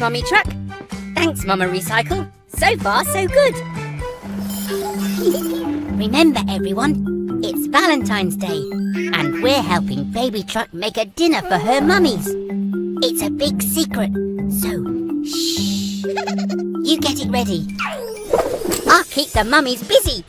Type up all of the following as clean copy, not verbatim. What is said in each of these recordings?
Mummy Truck. Thanks, Mama Recycle. So far, so good. Remember, everyone, it's Valentine's Day, and we're helping Baby Truck make a dinner for her mummies. It's a big secret, so shh. You get it ready. I'll keep the mummies busy.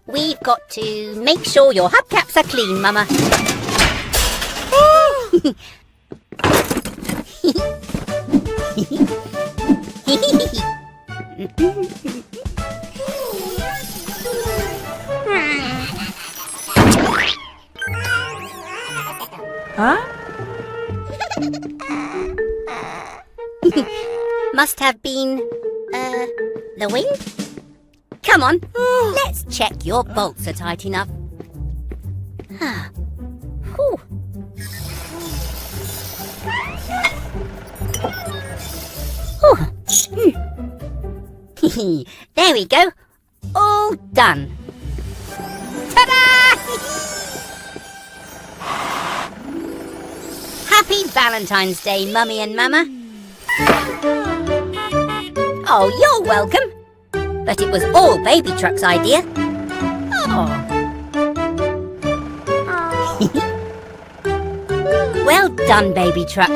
We've got to make sure your hubcaps are clean, Mama. Huh? Must have been, the wind? Come on, let's check your bolts are tight enough. Whew. There we go. All done. Ta-da! Happy Valentine's Day, Mummy and Mama. Oh, you're welcome. But it was all Baby Truck's idea. Oh. Well done, Baby Truck.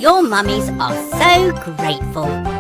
Your mummies are so grateful.